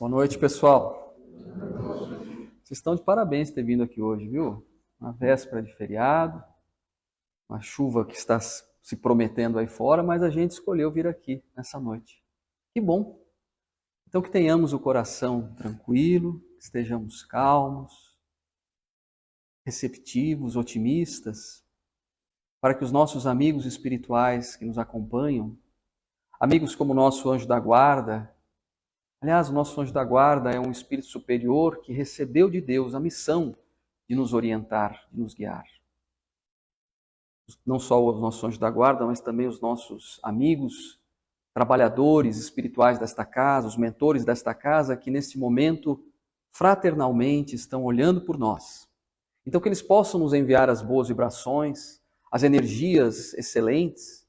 Boa noite, pessoal. Vocês estão de parabéns ter vindo aqui hoje, viu? Uma véspera de feriado, uma chuva que está se prometendo aí fora, mas a gente escolheu vir aqui nessa noite. Que bom! Então que tenhamos o coração tranquilo, que estejamos calmos, receptivos, otimistas, para que os nossos amigos espirituais que nos acompanham, amigos como o nosso anjo da guarda. Aliás, o nosso anjo da guarda é um espírito superior que recebeu de Deus a missão de nos orientar, de nos guiar. Não só o nosso anjo da guarda, mas também os nossos amigos, trabalhadores espirituais desta casa, os mentores desta casa, que neste momento, fraternalmente, estão olhando por nós. Então, que eles possam nos enviar as boas vibrações, as energias excelentes,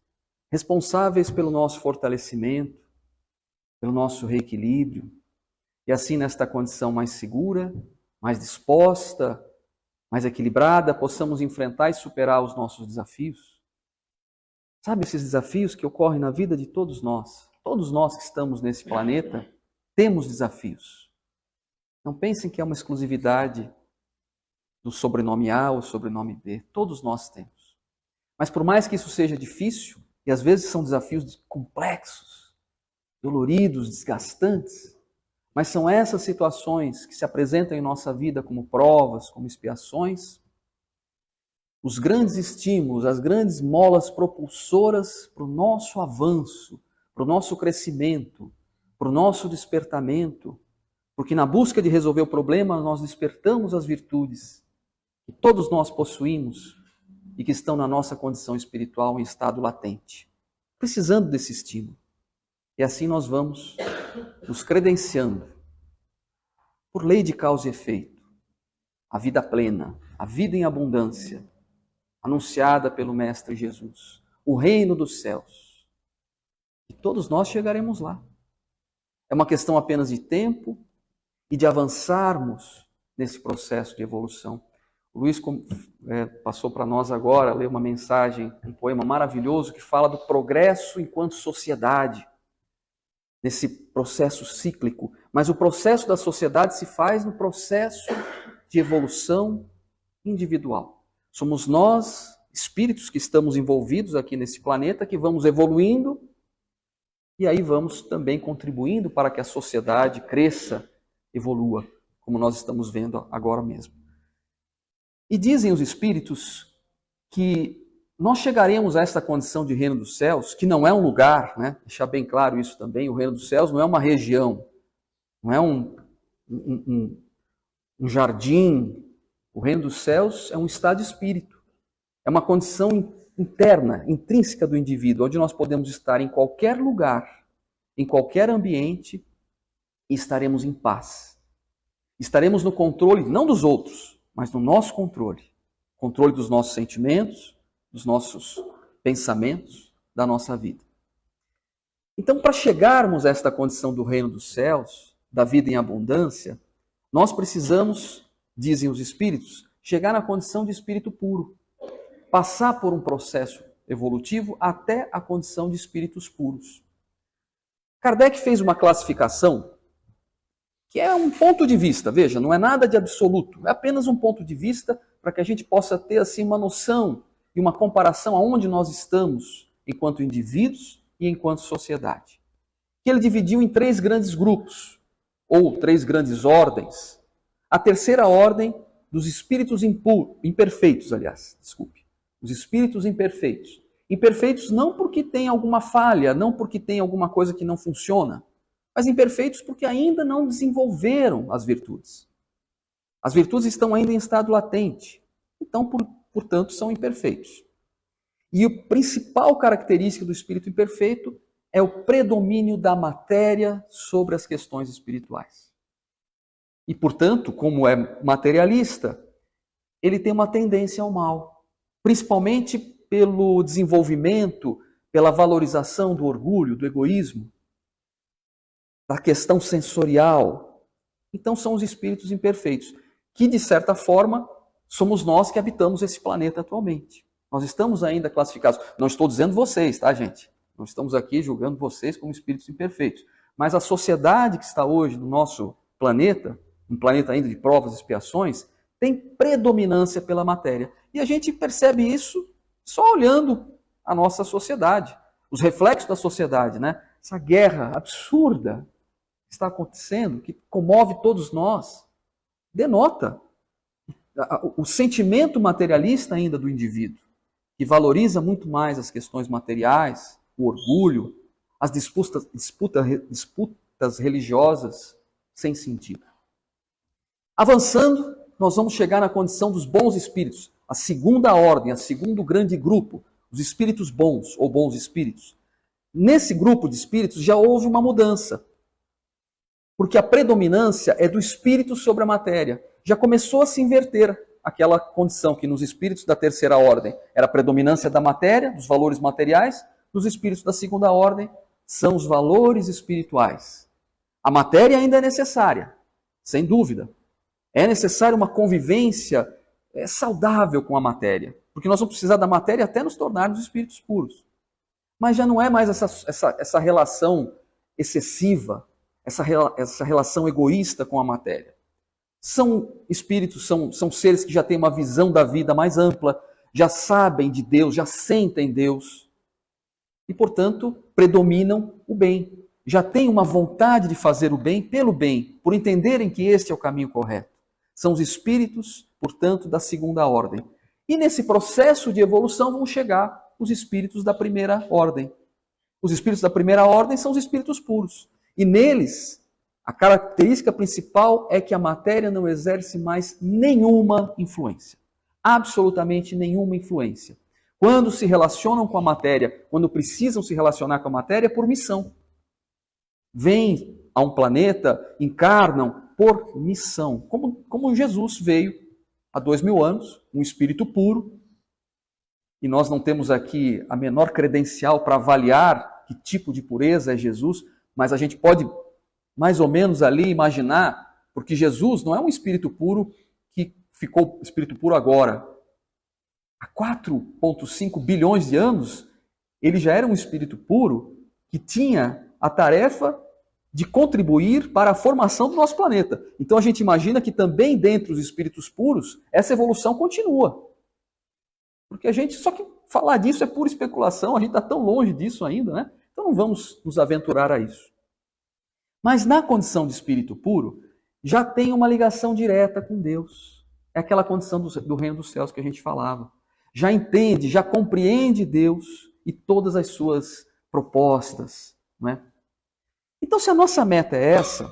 responsáveis pelo nosso fortalecimento, pelo nosso reequilíbrio, e assim nesta condição mais segura, mais disposta, mais equilibrada, possamos enfrentar e superar os nossos desafios. Sabe esses desafios que ocorrem na vida de todos nós que estamos nesse planeta, temos desafios. Não pensem que é uma exclusividade do sobrenome A ou sobrenome B, todos nós temos. Mas por mais que isso seja difícil, e às vezes são desafios complexos, doloridos, desgastantes, mas são essas situações que se apresentam em nossa vida como provas, como expiações, os grandes estímulos, as grandes molas propulsoras para o nosso avanço, para o nosso crescimento, para o nosso despertamento, porque na busca de resolver o problema nós despertamos as virtudes que todos nós possuímos e que estão na nossa condição espiritual em estado latente, precisando desse estímulo. E assim nós vamos nos credenciando, por lei de causa e efeito, a vida plena, a vida em abundância, anunciada pelo Mestre Jesus, o reino dos céus. E todos nós chegaremos lá. É uma questão apenas de tempo e de avançarmos nesse processo de evolução. O Luiz passou para nós agora, leu uma mensagem, um poema maravilhoso que fala do progresso enquanto sociedade, nesse processo cíclico, mas o processo da sociedade se faz no processo de evolução individual. Somos nós, espíritos que estamos envolvidos aqui nesse planeta, que vamos evoluindo e aí vamos também contribuindo para que a sociedade cresça, evolua, como nós estamos vendo agora mesmo. E dizem os espíritos que nós chegaremos a esta condição de reino dos céus, que não é um lugar, né? Deixar bem claro isso também, o reino dos céus não é uma região, não é um jardim. O reino dos céus é um estado de espírito, é uma condição interna, intrínseca do indivíduo, onde nós podemos estar em qualquer lugar, em qualquer ambiente, e estaremos em paz. Estaremos no controle, não dos outros, mas no nosso controle. Controle dos nossos sentimentos, dos nossos pensamentos, da nossa vida. Então, para chegarmos a esta condição do reino dos céus, da vida em abundância, nós precisamos, dizem os espíritos, chegar na condição de espírito puro, passar por um processo evolutivo até a condição de espíritos puros. Kardec fez uma classificação que é um ponto de vista, veja, não é nada de absoluto, é apenas um ponto de vista para que a gente possa ter assim uma noção e uma comparação aonde nós estamos enquanto indivíduos e enquanto sociedade. Que ele dividiu em 3 grandes grupos, ou 3 grandes ordens. A terceira ordem dos espíritos imperfeitos, os espíritos imperfeitos. Imperfeitos não porque tem alguma falha, não porque tem alguma coisa que não funciona, mas imperfeitos porque ainda não desenvolveram as virtudes. As virtudes estão ainda em estado latente, então, portanto, são imperfeitos. E a principal característica do espírito imperfeito é o predomínio da matéria sobre as questões espirituais. E, portanto, como é materialista, ele tem uma tendência ao mal, principalmente pelo desenvolvimento, pela valorização do orgulho, do egoísmo, da questão sensorial. Então, são os espíritos imperfeitos, que, de certa forma, somos nós que habitamos esse planeta atualmente. Nós estamos ainda classificados. Não estou dizendo vocês, tá, gente? Não estamos aqui julgando vocês como espíritos imperfeitos. mas a sociedade que está hoje no nosso planeta, um planeta ainda de provas e expiações, tem predominância pela matéria. E a gente percebe isso só olhando a nossa sociedade, os reflexos da sociedade, né? Essa guerra absurda que está acontecendo, que comove todos nós, denota o sentimento materialista ainda do indivíduo, que valoriza muito mais as questões materiais, o orgulho, as disputas religiosas sem sentido. Avançando, nós vamos chegar na condição dos bons espíritos, a segunda ordem, a segundo grande grupo, os espíritos bons ou bons espíritos. Nesse grupo de espíritos já houve uma mudança, porque a predominância é do espírito sobre a matéria. Já começou a se inverter aquela condição que nos espíritos da terceira ordem era a predominância da matéria, dos valores materiais, nos espíritos da segunda ordem são os valores espirituais. A matéria ainda é necessária, sem dúvida. É necessária uma convivência saudável com a matéria, porque nós vamos precisar da matéria até nos tornarmos espíritos puros. Mas já não é mais essa relação excessiva, essa relação egoísta com a matéria. São espíritos, são seres que já têm uma visão da vida mais ampla, já sabem de Deus, já sentem Deus. E, portanto, predominam o bem. Já têm uma vontade de fazer o bem pelo bem, por entenderem que este é o caminho correto. São os espíritos, portanto, da segunda ordem. E nesse processo de evolução vão chegar os espíritos da primeira ordem. Os espíritos da primeira ordem são os espíritos puros. E neles, a característica principal é que a matéria não exerce mais nenhuma influência. Absolutamente nenhuma influência. Quando se relacionam com a matéria, quando precisam se relacionar com a matéria, é por missão. Vêm a um planeta, encarnam por missão. Como Jesus veio há 2000 anos, um espírito puro, e nós não temos aqui a menor credencial para avaliar que tipo de pureza é Jesus, mas a gente pode mais ou menos ali imaginar, porque Jesus não é um espírito puro que ficou espírito puro agora. Há 4,5 bilhões de anos, ele já era um espírito puro que tinha a tarefa de contribuir para a formação do nosso planeta. Então a gente imagina que também dentre os espíritos puros, essa evolução continua. Porque só que falar disso é pura especulação, a gente está tão longe disso ainda, né? Então não vamos nos aventurar a isso. Mas na condição de espírito puro, já tem uma ligação direta com Deus. É aquela condição do reino dos céus que a gente falava. Já entende, já compreende Deus e todas as suas propostas, não é? Então, se a nossa meta é essa,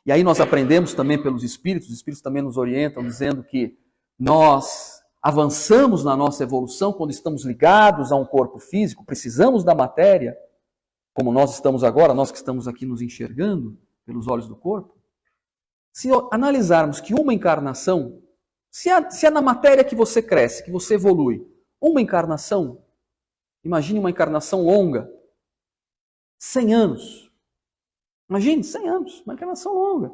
e aí nós aprendemos também pelos espíritos, os espíritos também nos orientam, dizendo que nós avançamos na nossa evolução quando estamos ligados a um corpo físico, precisamos da matéria, como nós estamos agora, nós que estamos aqui nos enxergando pelos olhos do corpo. Se analisarmos que uma encarnação, se é na matéria que você cresce, que você evolui, uma encarnação, imagine uma encarnação longa, 100 anos. Imagine, 100 anos, uma encarnação longa.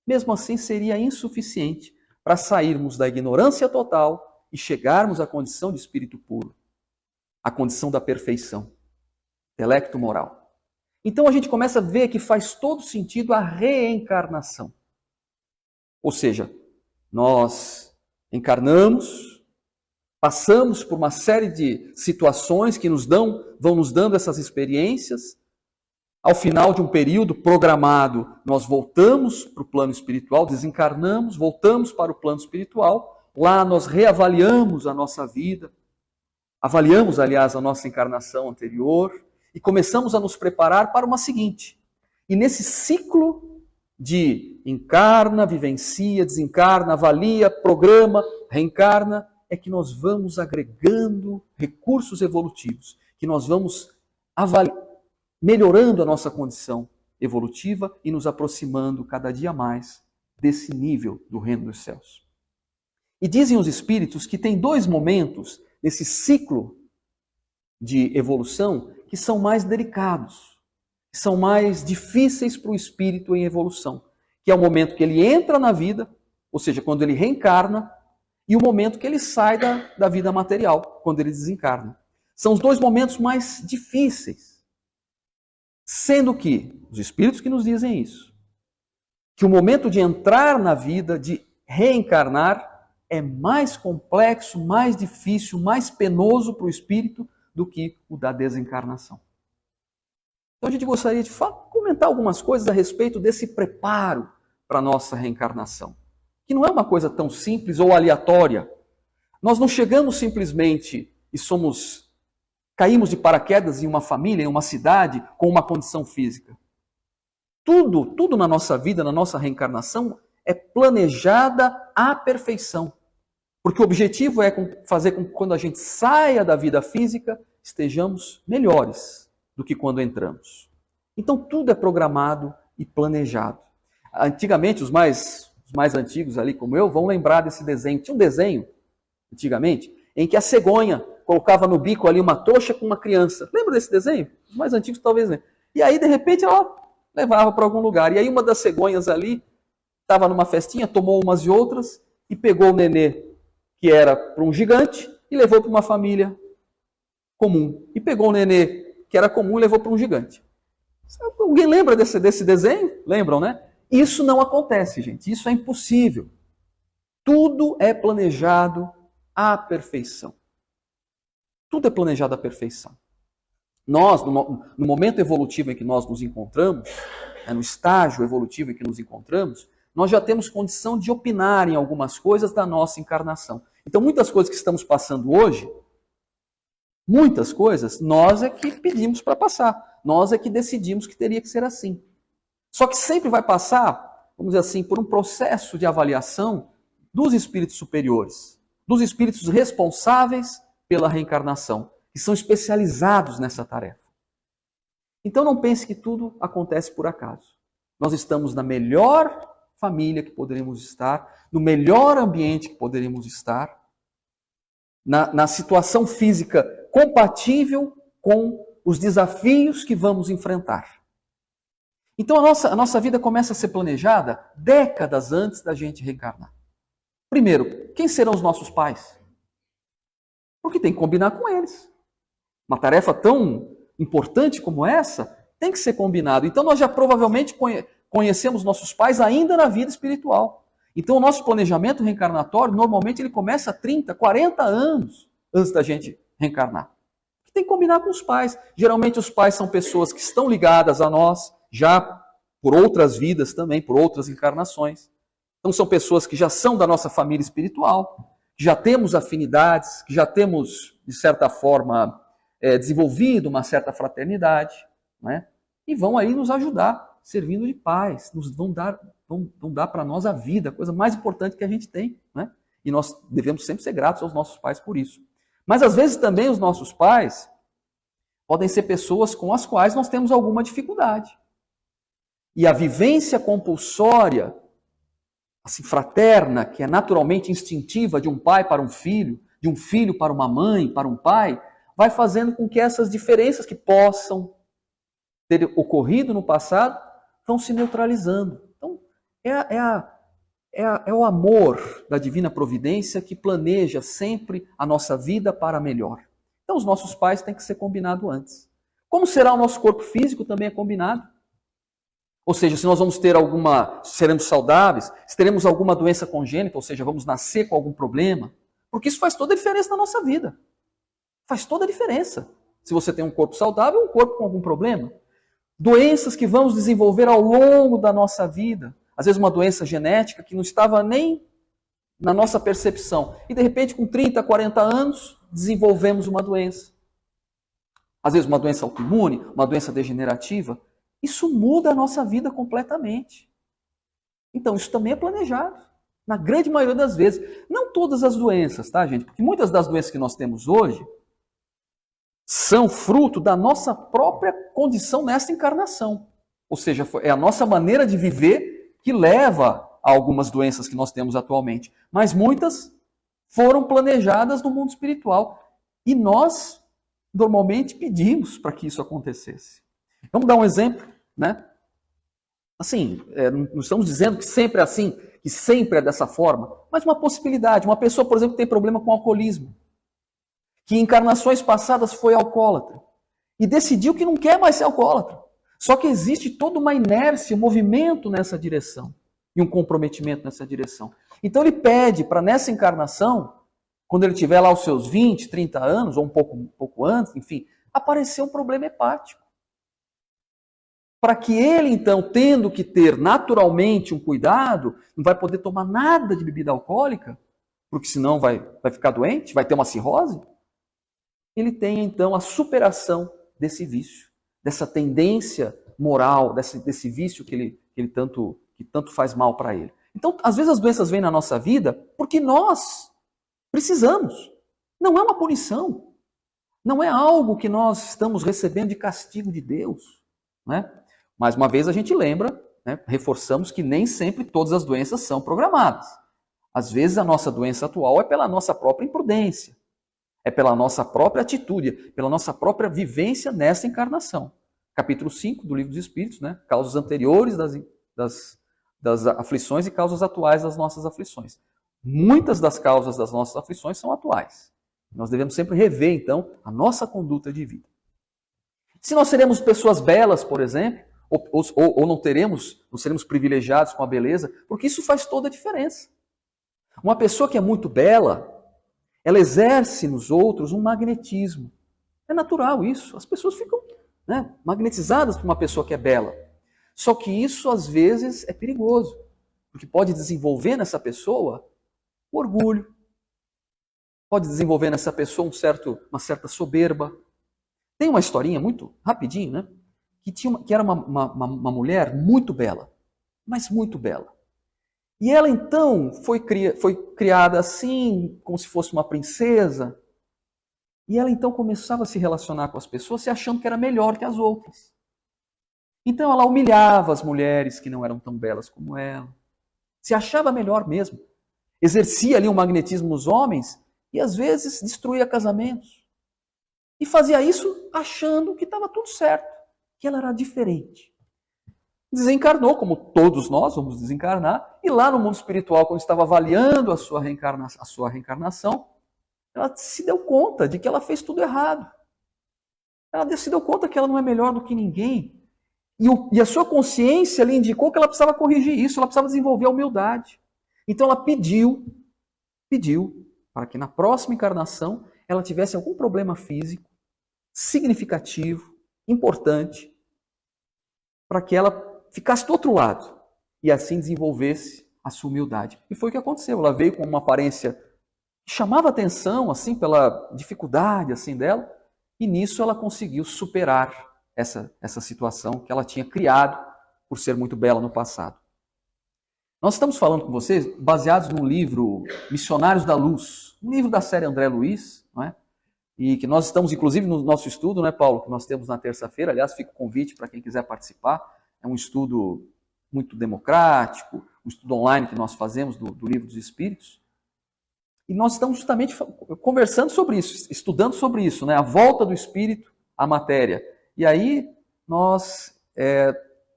Mesmo assim, seria insuficiente para sairmos da ignorância total e chegarmos à condição de espírito puro, à condição da perfeição, intelecto moral. Então a gente começa a ver que faz todo sentido a reencarnação. Ou seja, nós encarnamos, passamos por uma série de situações que vão nos dando essas experiências. Ao final de um período programado, nós voltamos para o plano espiritual, desencarnamos, voltamos para o plano espiritual. Lá nós reavaliamos a nossa vida, avaliamos, aliás, a nossa encarnação anterior e começamos a nos preparar para uma seguinte. E nesse ciclo de encarna, vivencia, desencarna, avalia, programa, reencarna, é que nós vamos agregando recursos evolutivos, que nós vamos melhorando a nossa condição evolutiva e nos aproximando cada dia mais desse nível do reino dos céus. E dizem os espíritos que tem 2 momentos nesse ciclo de evolução que são mais delicados, que são mais difíceis para o espírito em evolução, que é o momento que ele entra na vida, ou seja, quando ele reencarna, e o momento que ele sai da vida material, quando ele desencarna. São os 2 momentos mais difíceis. Sendo que, os espíritos que nos dizem isso, que o momento de entrar na vida, de reencarnar, é mais complexo, mais difícil, mais penoso para o espírito do que o da desencarnação. Então a gente gostaria de comentar algumas coisas a respeito desse preparo para a nossa reencarnação, que não é uma coisa tão simples ou aleatória. Nós não chegamos simplesmente e caímos de paraquedas em uma família, em uma cidade, com uma condição física. Tudo na nossa vida, na nossa reencarnação, é planejada à perfeição. Porque o objetivo é fazer com que quando a gente saia da vida física, estejamos melhores do que quando entramos. Então tudo é programado e planejado. Antigamente, os mais antigos ali, como eu, vão lembrar desse desenho. Tinha um desenho, antigamente, em que a cegonha colocava no bico ali uma trouxa com uma criança. Lembra desse desenho? Os mais antigos talvez, né? E aí, de repente, ela levava para algum lugar. E aí uma das cegonhas ali estava numa festinha, tomou umas e outras e pegou o nenê, que era para um gigante, e levou para uma família comum. E pegou o nenê, que era comum, e levou para um gigante. Alguém lembra desse desenho? Lembram, né? Isso não acontece, gente. Isso é impossível. Tudo é planejado à perfeição. Tudo é planejado à perfeição. Nós, no momento evolutivo em que nós nos encontramos, no estágio evolutivo em que nos encontramos, nós já temos condição de opinar em algumas coisas da nossa encarnação. Então, muitas coisas que estamos passando hoje, muitas coisas, nós é que pedimos para passar. Nós é que decidimos que teria que ser assim. Só que sempre vai passar, vamos dizer assim, por um processo de avaliação dos espíritos superiores, dos espíritos responsáveis pela reencarnação, que são especializados nessa tarefa. Então não pense que tudo acontece por acaso. Nós estamos na melhor família que poderíamos estar, no melhor ambiente que poderíamos estar, na situação física compatível com os desafios que vamos enfrentar. Então a nossa vida começa a ser planejada décadas antes da gente reencarnar. Primeiro, quem serão os nossos pais? Porque tem que combinar com eles. Uma tarefa tão importante como essa tem que ser combinado. Então nós já provavelmente conhecemos nossos pais ainda na vida espiritual. Então o nosso planejamento reencarnatório, normalmente ele começa 30, 40 anos antes da gente reencarnar. Tem que combinar com os pais. Geralmente os pais são pessoas que estão ligadas a nós, já por outras vidas também, por outras encarnações. Então são pessoas que já são da nossa família espiritual, que já temos afinidades, que já temos, de certa forma, desenvolvido uma certa fraternidade, né? E vão aí nos ajudar, servindo de pais, vão dar para nós a vida, a coisa mais importante que a gente tem, né? E nós devemos sempre ser gratos aos nossos pais por isso. Mas às vezes também os nossos pais podem ser pessoas com as quais nós temos alguma dificuldade. E a vivência compulsória, assim, fraterna, que é naturalmente instintiva de um pai para um filho, de um filho para uma mãe, para um pai, vai fazendo com que essas diferenças que possam ter ocorrido no passado vão se neutralizando. Então, é o amor da divina providência que planeja sempre a nossa vida para melhor. Então, os nossos pais têm que ser combinados antes. Como será o nosso corpo físico também é combinado. Ou seja, se nós vamos ter seremos saudáveis, se teremos alguma doença congênita, ou seja, vamos nascer com algum problema, porque isso faz toda a diferença na nossa vida. Faz toda a diferença. Se você tem um corpo saudável ou um corpo com algum problema. Doenças que vamos desenvolver ao longo da nossa vida. Às vezes uma doença genética que não estava nem na nossa percepção. E de repente, com 30, 40 anos, desenvolvemos uma doença. Às vezes uma doença autoimune, uma doença degenerativa. Isso muda a nossa vida completamente. Então, isso também é planejado. Na grande maioria das vezes. Não todas as doenças, tá, gente? Porque muitas das doenças que nós temos hoje são fruto da nossa própria condição nesta encarnação. Ou seja, é a nossa maneira de viver que leva a algumas doenças que nós temos atualmente. Mas muitas foram planejadas no mundo espiritual. E nós, normalmente, pedimos para que isso acontecesse. Vamos dar um exemplo, né? Assim, não estamos dizendo que sempre é assim, que sempre é dessa forma, mas uma possibilidade. Uma pessoa, por exemplo, que tem problema com alcoolismo, que em encarnações passadas foi alcoólatra e decidiu que não quer mais ser alcoólatra. Só que existe toda uma inércia, um movimento nessa direção e um comprometimento nessa direção. Então ele pede para nessa encarnação, quando ele tiver lá os seus 20, 30 anos, ou um pouco antes, enfim, aparecer um problema hepático. Para que ele, então, tendo que ter naturalmente um cuidado, não vai poder tomar nada de bebida alcoólica, porque senão vai ficar doente, vai ter uma cirrose, ele tem, então, a superação desse vício, dessa tendência moral, desse vício que tanto faz mal para ele. Então, às vezes as doenças vêm na nossa vida porque nós precisamos. Não é uma punição. Não é algo que nós estamos recebendo de castigo de Deus. Né? Mais uma vez a gente lembra, né, reforçamos que nem sempre todas as doenças são programadas. Às vezes a nossa doença atual é pela nossa própria imprudência, é pela nossa própria atitude, pela nossa própria vivência nessa encarnação. Capítulo 5 do Livro dos Espíritos, né, causas anteriores das aflições e causas atuais das nossas aflições. Muitas das causas das nossas aflições são atuais. Nós devemos sempre rever, então, a nossa conduta de vida. Se nós seremos pessoas belas, por exemplo, ou não seremos privilegiados com a beleza, porque isso faz toda a diferença. Uma pessoa que é muito bela, ela exerce nos outros um magnetismo. É natural isso. As pessoas ficam, né, magnetizadas por uma pessoa que é bela. Só que isso, às vezes, é perigoso, porque pode desenvolver nessa pessoa o orgulho, pode desenvolver nessa pessoa uma certa soberba. Tem uma historinha muito rapidinho, né? Que era uma mulher muito bela, mas muito bela. E ela então foi criada assim, como se fosse uma princesa. E ela então começava a se relacionar com as pessoas se achando que era melhor que as outras. Então ela humilhava as mulheres que não eram tão belas como ela. Se achava melhor mesmo. Exercia ali um magnetismo nos homens e às vezes destruía casamentos. E fazia isso achando que estava tudo certo, que ela era diferente. Desencarnou, como todos nós vamos desencarnar, e lá no mundo espiritual, quando estava avaliando a sua reencarnação, ela se deu conta de que ela fez tudo errado. Ela se deu conta que ela não é melhor do que ninguém. E a sua consciência lhe indicou que ela precisava corrigir isso, ela precisava desenvolver a humildade. Então ela pediu para que na próxima encarnação ela tivesse algum problema físico, significativo, importante, para que ela ficasse do outro lado e assim desenvolvesse a sua humildade. E foi o que aconteceu. Ela veio com uma aparência que chamava atenção assim pela dificuldade assim dela, e nisso ela conseguiu superar essa situação que ela tinha criado por ser muito bela no passado. Nós estamos falando com vocês baseados no livro Missionários da Luz, um livro da série André Luiz, não é? E que nós estamos, inclusive, no nosso estudo, né, Paulo, que nós temos na terça-feira. Aliás, fica o convite para quem quiser participar. É um estudo muito democrático, um estudo online que nós fazemos do Livro dos Espíritos. E nós estamos justamente conversando sobre isso, estudando sobre isso, né, a volta do espírito à matéria. E aí nós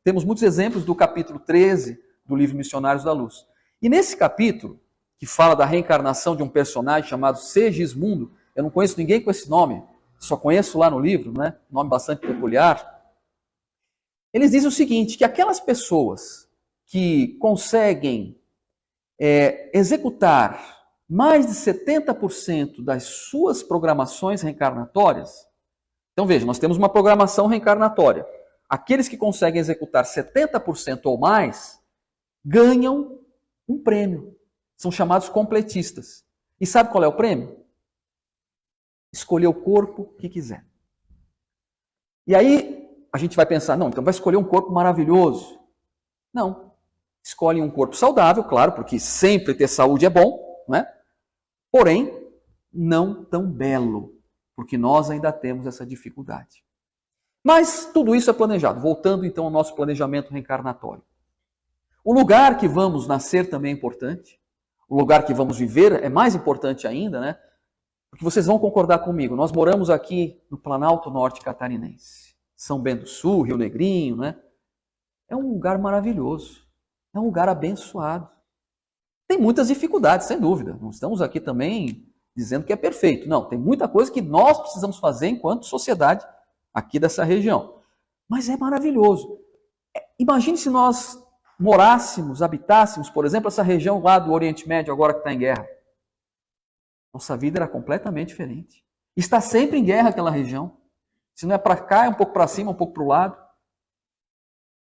temos muitos exemplos do capítulo 13 do livro Missionários da Luz. E nesse capítulo, que fala da reencarnação de um personagem chamado Segismundo, eu não conheço ninguém com esse nome, só conheço lá no livro, né? Nome bastante peculiar. Eles dizem o seguinte, que aquelas pessoas que conseguem executar mais de 70% das suas programações reencarnatórias. Então veja, nós temos uma programação reencarnatória. Aqueles que conseguem executar 70% ou mais ganham um prêmio. São chamados completistas. E sabe qual é o prêmio? Escolher o corpo que quiser. E aí a gente vai pensar, não, então vai escolher um corpo maravilhoso. Não. Escolhe um corpo saudável, claro, porque sempre ter saúde é bom, não é? Porém, não tão belo, porque nós ainda temos essa dificuldade. Mas tudo isso é planejado. Voltando então ao nosso planejamento reencarnatório. O lugar que vamos nascer também é importante. O lugar que vamos viver é mais importante ainda, né? Porque vocês vão concordar comigo. Nós moramos aqui no Planalto Norte Catarinense. São Bento do Sul, Rio Negrinho, né? É um lugar maravilhoso. É um lugar abençoado. Tem muitas dificuldades, sem dúvida. Não estamos aqui também dizendo que é perfeito. Não, tem muita coisa que nós precisamos fazer enquanto sociedade aqui dessa região. Mas é maravilhoso. Imagine se nós morássemos, habitássemos, por exemplo, essa região lá do Oriente Médio, agora que está em guerra. Nossa vida era completamente diferente. Está sempre em guerra aquela região. Se não é para cá, é um pouco para cima, um pouco para o lado.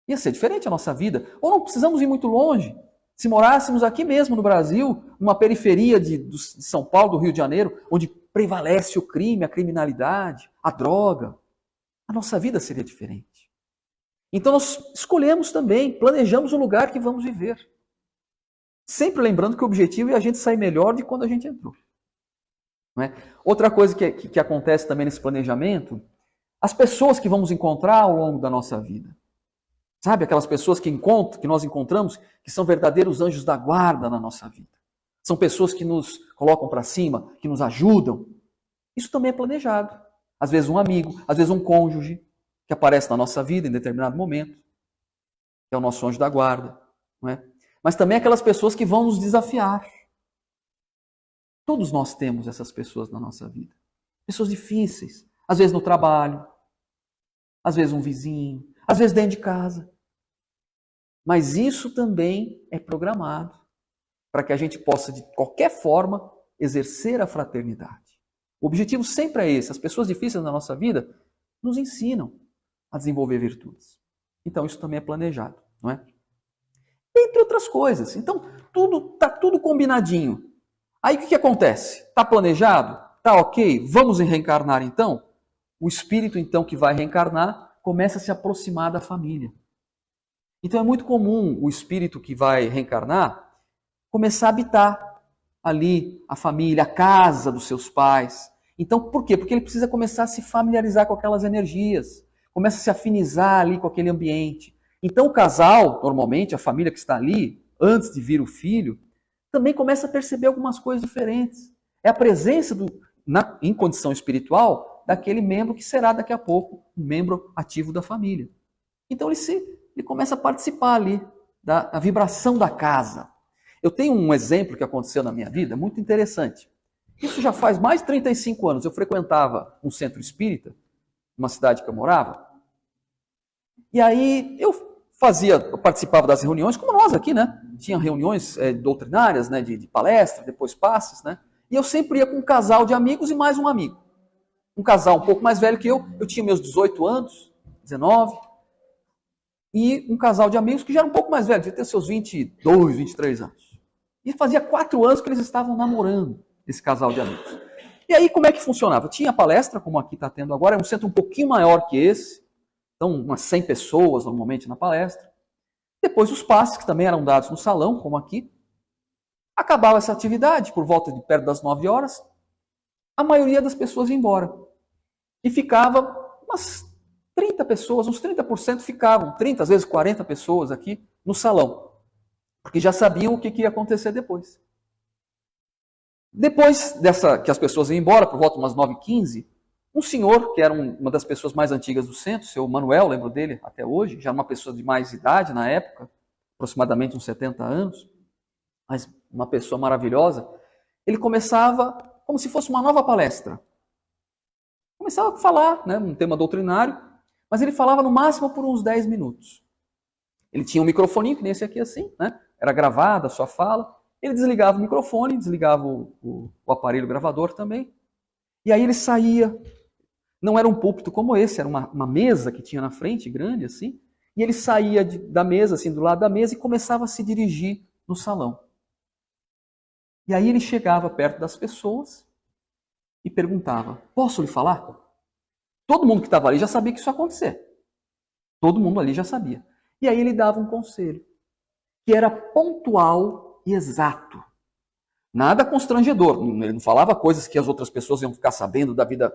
Ia ser diferente a nossa vida. Ou não precisamos ir muito longe. Se morássemos aqui mesmo no Brasil, numa periferia de São Paulo, do Rio de Janeiro, onde prevalece o crime, a criminalidade, a droga, a nossa vida seria diferente. Então nós escolhemos também, planejamos o lugar que vamos viver. Sempre lembrando que o objetivo é a gente sair melhor de quando a gente entrou. Não é? Outra coisa que acontece também nesse planejamento, as pessoas que vamos encontrar ao longo da nossa vida. Sabe, aquelas pessoas que nós encontramos, que são verdadeiros anjos da guarda na nossa vida. São pessoas que nos colocam para cima, que nos ajudam. Isso também é planejado. Às vezes um amigo, às vezes um cônjuge, que aparece na nossa vida em determinado momento, que é o nosso anjo da guarda. Não é? Mas também aquelas pessoas que vão nos desafiar. Todos nós temos essas pessoas na nossa vida. Pessoas difíceis, às vezes no trabalho, às vezes um vizinho, às vezes dentro de casa. Mas isso também é programado para que a gente possa, de qualquer forma, exercer a fraternidade. O objetivo sempre é esse. As pessoas difíceis na nossa vida nos ensinam a desenvolver virtudes. Então isso também é planejado, não é? Entre outras coisas. Então está tudo combinadinho. Aí o que acontece? Está planejado? Está ok? Vamos reencarnar então? O espírito então que vai reencarnar começa a se aproximar da família. Então é muito comum o espírito que vai reencarnar começar a habitar ali a família, a casa dos seus pais. Então por quê? Porque ele precisa começar a se familiarizar com aquelas energias, começa a se afinizar ali com aquele ambiente. Então o casal, normalmente, a família que está ali, antes de vir o filho, também começa a perceber algumas coisas diferentes. É a presença em condição espiritual daquele membro que será daqui a pouco um membro ativo da família. Então ele começa a participar ali da vibração da casa. Eu tenho um exemplo que aconteceu na minha vida muito interessante. Isso já faz mais de 35 anos. Eu frequentava um centro espírita, uma cidade que eu morava, e aí eu participava das reuniões, como nós aqui, né? Tinha reuniões doutrinárias, né? De palestra, depois passes, né? E eu sempre ia com um casal de amigos e mais um amigo. Um casal um pouco mais velho que eu tinha meus 18 anos, 19, e um casal de amigos que já era um pouco mais velho, devia ter seus 22, 23 anos. E fazia 4 anos que eles estavam namorando, esse casal de amigos. E aí como é que funcionava? Tinha palestra, como aqui está tendo agora, é um centro um pouquinho maior que esse, então umas 100 pessoas normalmente na palestra. Depois os passes, que também eram dados no salão, como aqui. Acabava essa atividade por volta de perto das 9 horas, a maioria das pessoas ia embora. E ficava umas 30 pessoas, uns 30% ficavam, 30, às vezes 40 pessoas aqui no salão, porque já sabiam o que ia acontecer depois. Depois que as pessoas iam embora, por volta de umas 9h15, um senhor, que era uma das pessoas mais antigas do centro, seu Manuel, lembro dele até hoje, já uma pessoa de mais idade na época, aproximadamente uns 70 anos, mas uma pessoa maravilhosa, ele começava como se fosse uma nova palestra. Começava a falar, né, um tema doutrinário, mas ele falava no máximo por uns 10 minutos. Ele tinha um microfoninho, que nem esse aqui assim, né, era gravada a sua fala, ele desligava o microfone, desligava o aparelho gravador também, e aí ele saía. Não era um púlpito como esse, era uma mesa que tinha na frente, grande assim, e ele saía da mesa, assim, do lado da mesa, e começava a se dirigir no salão. E aí ele chegava perto das pessoas e perguntava: posso lhe falar? Todo mundo que estava ali já sabia que isso ia acontecer. Todo mundo ali já sabia. E aí ele dava um conselho, que era pontual e exato. Nada constrangedor. Ele não falava coisas que as outras pessoas iam ficar sabendo da vida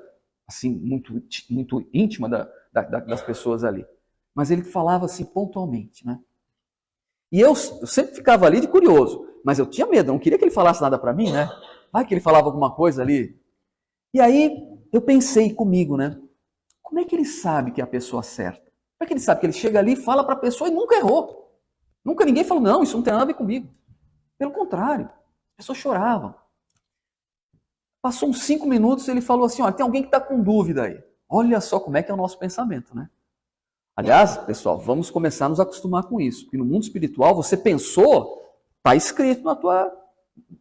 assim muito, muito íntima das pessoas ali. Mas ele falava assim pontualmente, né? E eu sempre ficava ali de curioso, mas eu tinha medo, eu não queria que ele falasse nada para mim, né? Vai que ele falava alguma coisa ali. E aí eu pensei comigo, né? Como é que ele sabe que é a pessoa certa? Como é que ele sabe que ele chega ali, fala para a pessoa e nunca errou? Nunca ninguém falou, não, isso não tem nada a ver comigo. Pelo contrário, as pessoas choravam. Passou uns 5 minutos e ele falou assim, olha, tem alguém que está com dúvida aí. Olha só como é que é o nosso pensamento, né? Aliás, pessoal, vamos começar a nos acostumar com isso. Porque no mundo espiritual, você pensou, está escrito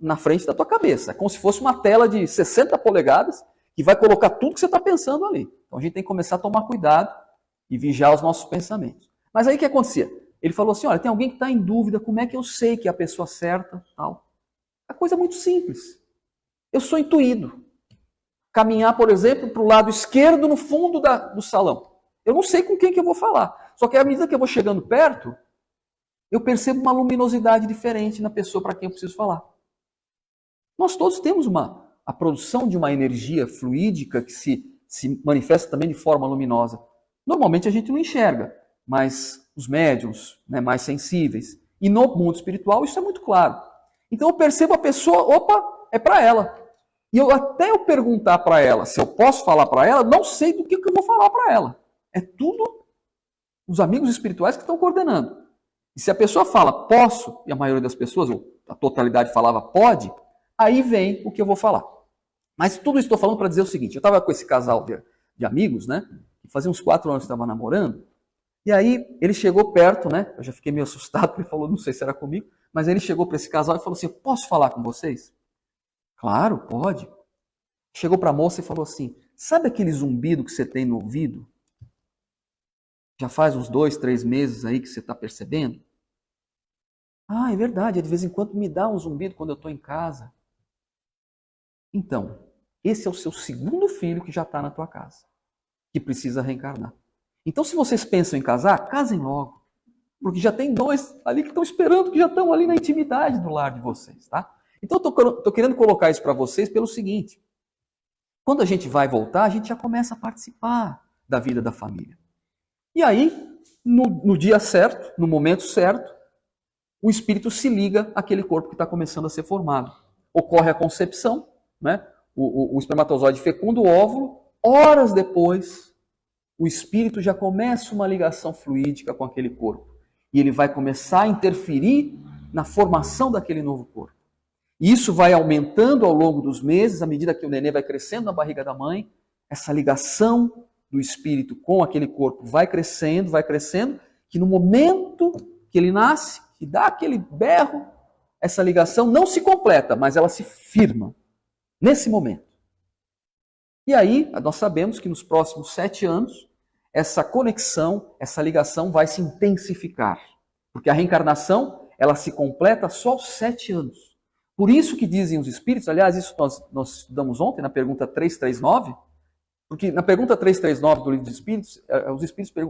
na frente da tua cabeça. É como se fosse uma tela de 60 polegadas que vai colocar tudo que você está pensando ali. Então a gente tem que começar a tomar cuidado e vigiar os nossos pensamentos. Mas aí o que acontecia? Ele falou assim, olha, tem alguém que está em dúvida, como é que eu sei que é a pessoa certa? Tal. A coisa é muito simples. Eu sou intuído. Caminhar, por exemplo, para o lado esquerdo no fundo do salão. Eu não sei com quem que eu vou falar. Só que à medida que eu vou chegando perto, eu percebo uma luminosidade diferente na pessoa para quem eu preciso falar. Nós todos temos a produção de uma energia fluídica que se manifesta também de forma luminosa. Normalmente a gente não enxerga, mas os médiums, né, mais sensíveis. E no mundo espiritual isso é muito claro. Então eu percebo a pessoa, opa, é para ela. E até eu perguntar para ela se eu posso falar para ela, não sei do que eu vou falar para ela. É tudo os amigos espirituais que estão coordenando. E se a pessoa fala posso, e a maioria das pessoas, ou a totalidade falava pode, aí vem o que eu vou falar. Mas tudo isso estou falando para dizer o seguinte, eu estava com esse casal de amigos, né? Que fazia uns 4 anos que estava namorando, e aí ele chegou perto, né? Eu já fiquei meio assustado, porque ele falou, não sei se era comigo, mas ele chegou para esse casal e falou assim, posso falar com vocês? Claro, pode. Chegou para a moça e falou assim, sabe aquele zumbido que você tem no ouvido? Já faz uns 2, 3 meses aí que você está percebendo? Ah, é verdade, de vez em quando me dá um zumbido quando eu estou em casa. Então, esse é o seu segundo filho que já está na tua casa, que precisa reencarnar. Então, se vocês pensam em casar, casem logo. Porque já tem 2 ali que estão esperando, que já estão ali na intimidade do lar de vocês, tá? Então, eu estou querendo colocar isso para vocês pelo seguinte. Quando a gente vai voltar, a gente já começa a participar da vida da família. E aí, no dia certo, no momento certo, o espírito se liga àquele corpo que está começando a ser formado. Ocorre a concepção, né? O espermatozoide fecunda o óvulo, horas depois, o espírito já começa uma ligação fluídica com aquele corpo. E ele vai começar a interferir na formação daquele novo corpo. E isso vai aumentando ao longo dos meses, à medida que o nenê vai crescendo na barriga da mãe, essa ligação do espírito com aquele corpo vai crescendo, que no momento que ele nasce, que dá aquele berro, essa ligação não se completa, mas ela se firma nesse momento. E aí, nós sabemos que nos próximos 7 anos, essa conexão, essa ligação vai se intensificar. Porque a reencarnação, ela se completa só aos 7 anos. Por isso que dizem os espíritos, aliás, isso nós estudamos ontem na pergunta 339, porque na pergunta 339 do Livro dos Espíritos,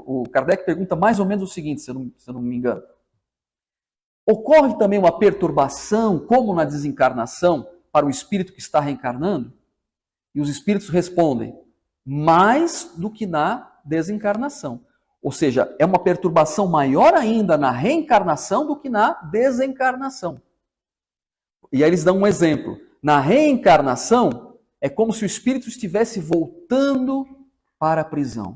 o Kardec pergunta mais ou menos o seguinte, se eu não me engano. Ocorre também uma perturbação, como na desencarnação, para o espírito que está reencarnando? E os espíritos respondem, mais do que na desencarnação. Ou seja, é uma perturbação maior ainda na reencarnação do que na desencarnação. E aí eles dão um exemplo. Na reencarnação, é como se o espírito estivesse voltando para a prisão.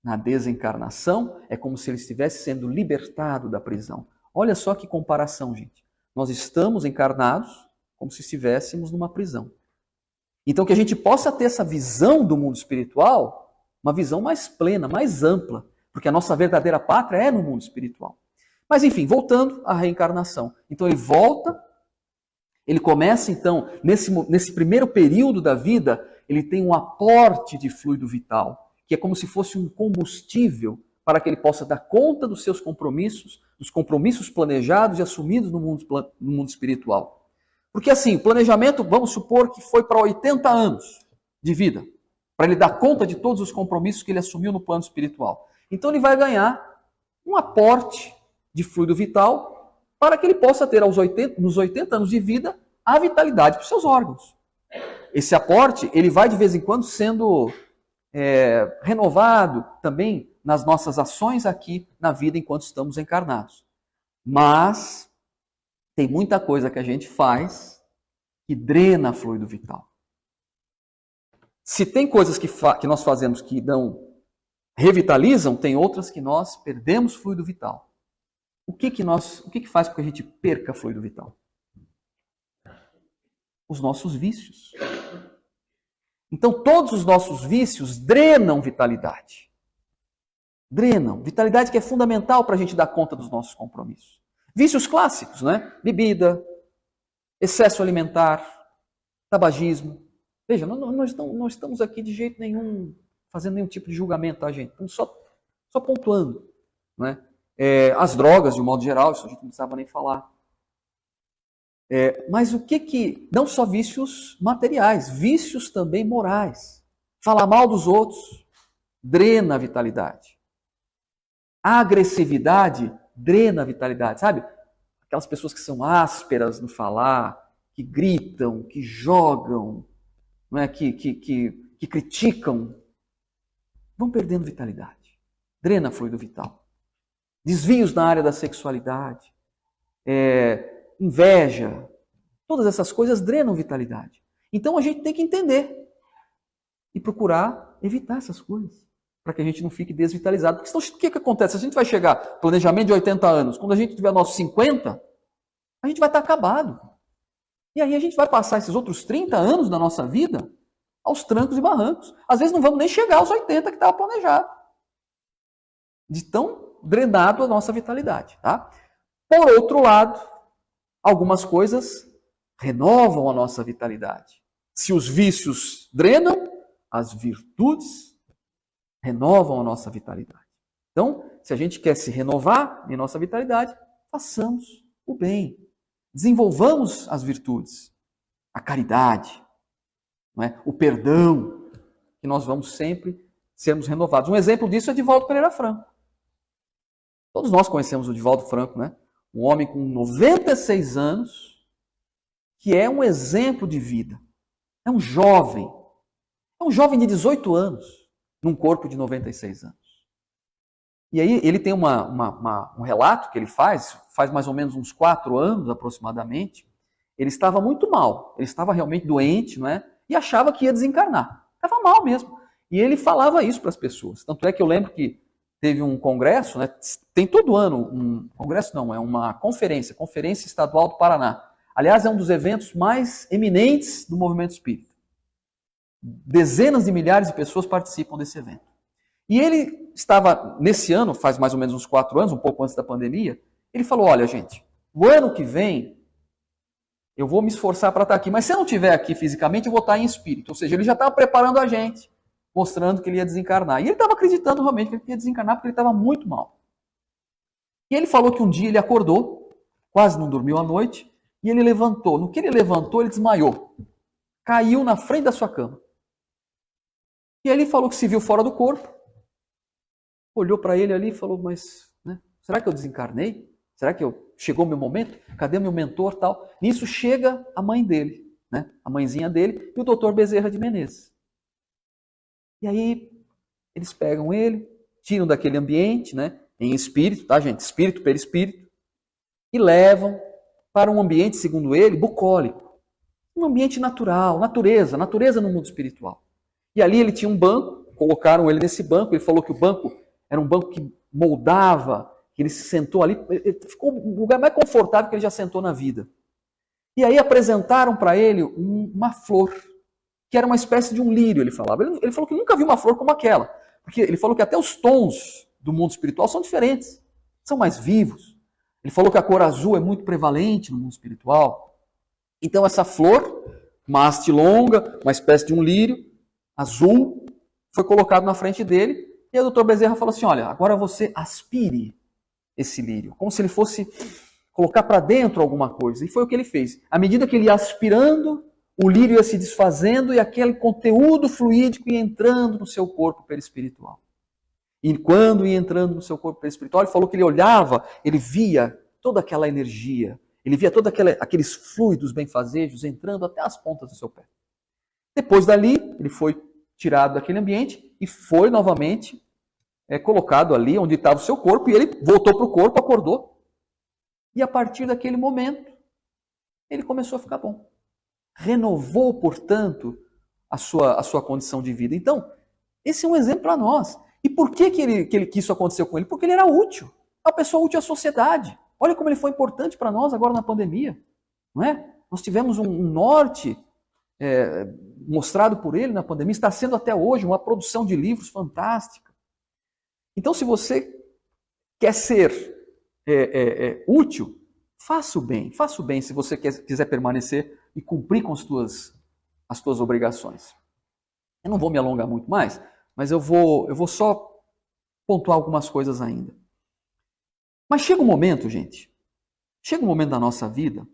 Na desencarnação, é como se ele estivesse sendo libertado da prisão. Olha só que comparação, gente. Nós estamos encarnados como se estivéssemos numa prisão. Então, que a gente possa ter essa visão do mundo espiritual, uma visão mais plena, mais ampla, porque a nossa verdadeira pátria é no mundo espiritual. Mas, enfim, voltando à reencarnação. Então, ele volta, ele começa, então, nesse primeiro período da vida, ele tem um aporte de fluido vital, que é como se fosse um combustível para que ele possa dar conta dos seus compromissos, dos compromissos planejados e assumidos no mundo espiritual. Porque assim, o planejamento, vamos supor que foi para 80 anos de vida, para ele dar conta de todos os compromissos que ele assumiu no plano espiritual. Então ele vai ganhar um aporte de fluido vital para que ele possa ter nos 80 anos de vida a vitalidade para os seus órgãos. Esse aporte, ele vai de vez em quando sendo renovado também nas nossas ações aqui na vida enquanto estamos encarnados. Mas tem muita coisa que a gente faz que drena fluido vital. Se tem coisas que nós fazemos que não revitalizam, tem outras que nós perdemos fluido vital. O que faz com que a gente perca fluido vital? Os nossos vícios. Então, todos os nossos vícios drenam vitalidade. Drenam. Vitalidade que é fundamental para a gente dar conta dos nossos compromissos. Vícios clássicos, né? Bebida, excesso alimentar, tabagismo. Veja, nós não estamos aqui de jeito nenhum fazendo nenhum tipo de julgamento, tá, gente? Estamos só pontuando. Né? As drogas, de um modo geral, isso a gente não precisava nem falar. Mas o que... Não só vícios materiais, vícios também morais. Falar mal dos outros drena a vitalidade. A agressividade drena a vitalidade, sabe? Aquelas pessoas que são ásperas no falar, que gritam, que jogam, não é? que criticam, vão perdendo vitalidade. Drena fluido vital. Desvios na área da sexualidade, inveja, todas essas coisas drenam vitalidade. Então a gente tem que entender e procurar evitar essas coisas, para que a gente não fique desvitalizado. Porque senão o que acontece? A gente vai chegar, planejamento de 80 anos, quando a gente tiver nossos 50, a gente vai estar acabado. E aí a gente vai passar esses outros 30 anos da nossa vida aos trancos e barrancos. Às vezes não vamos nem chegar aos 80 que estava planejado. De tão drenado a nossa vitalidade. Tá? Por outro lado, algumas coisas renovam a nossa vitalidade. Se os vícios drenam, as virtudes renovam a nossa vitalidade. Então, se a gente quer se renovar em nossa vitalidade, façamos o bem. Desenvolvamos as virtudes. A caridade, não é? O perdão, que nós vamos sempre sermos renovados. Um exemplo disso é Divaldo Pereira Franco. Todos nós conhecemos o Divaldo Franco, né? Um homem com 96 anos, que é um exemplo de vida. É um jovem de 18 anos, num corpo de 96 anos. E aí ele tem um relato que ele faz mais ou menos uns 4 anos aproximadamente. Ele estava muito mal, ele estava realmente doente, não é? E achava que ia desencarnar. Estava mal mesmo. E ele falava isso para as pessoas. Tanto é que eu lembro que teve um congresso, né? Tem todo ano um congresso, não, é uma Conferência Estadual do Paraná. Aliás, é um dos eventos mais eminentes do movimento espírita. Dezenas de milhares de pessoas participam desse evento. E ele estava, nesse ano, faz mais ou menos uns 4 anos, um pouco antes da pandemia, ele falou, olha gente, o ano que vem eu vou me esforçar para estar aqui, mas se eu não estiver aqui fisicamente, eu vou estar em espírito. Ou seja, ele já estava preparando a gente, mostrando que ele ia desencarnar. E ele estava acreditando realmente que ele ia desencarnar porque ele estava muito mal. E ele falou que um dia ele acordou, quase não dormiu à noite, e ele levantou. No que ele levantou, ele desmaiou. Caiu na frente da sua cama. E aí ele falou que se viu fora do corpo, olhou para ele ali e falou, mas né, será que eu desencarnei? Será que chegou o meu momento? Cadê meu mentor tal? Nisso chega a mãe dele, né? A mãezinha dele e o doutor Bezerra de Menezes. E aí eles pegam ele, tiram daquele ambiente, né? Em espírito, tá gente? Espírito, perispírito. E levam para um ambiente, segundo ele, bucólico. Um ambiente natural, natureza no mundo espiritual. E ali ele tinha um banco, colocaram ele nesse banco, ele falou que o banco era um banco que moldava, que ele se sentou ali, ele ficou o lugar mais confortável que ele já sentou na vida. E aí apresentaram para ele uma flor, que era uma espécie de um lírio, ele falava. Ele falou que nunca viu uma flor como aquela, porque ele falou que até os tons do mundo espiritual são diferentes, são mais vivos. Ele falou que a cor azul é muito prevalente no mundo espiritual. Então essa flor, uma haste longa, uma espécie de um lírio, azul, foi colocado na frente dele, e o Dr. Bezerra falou assim, olha, agora você aspire esse lírio, como se ele fosse colocar para dentro alguma coisa. E foi o que ele fez. À medida que ele ia aspirando, o lírio ia se desfazendo e aquele conteúdo fluídico ia entrando no seu corpo perispiritual. E quando ia entrando no seu corpo perispiritual, ele falou que ele olhava, ele via toda aquela energia, ele via todos aqueles fluidos benfazejos entrando até as pontas do seu pé. Depois dali, ele foi tirado daquele ambiente e foi novamente colocado ali onde estava o seu corpo, e ele voltou para o corpo, acordou. E a partir daquele momento, ele começou a ficar bom. Renovou, portanto, a sua condição de vida. Então, esse é um exemplo para nós. E por que isso aconteceu com ele? Porque ele era útil. É uma pessoa útil à sociedade. Olha como ele foi importante para nós agora na pandemia. Não é? Nós tivemos um norte mostrado por ele na pandemia, está sendo até hoje uma produção de livros fantástica. Então, se você quer ser útil, faça o bem se você quiser permanecer e cumprir com as tuas obrigações. Eu não vou me alongar muito mais, mas eu vou só pontuar algumas coisas ainda. Mas chega um momento, gente, chega um momento da nossa vida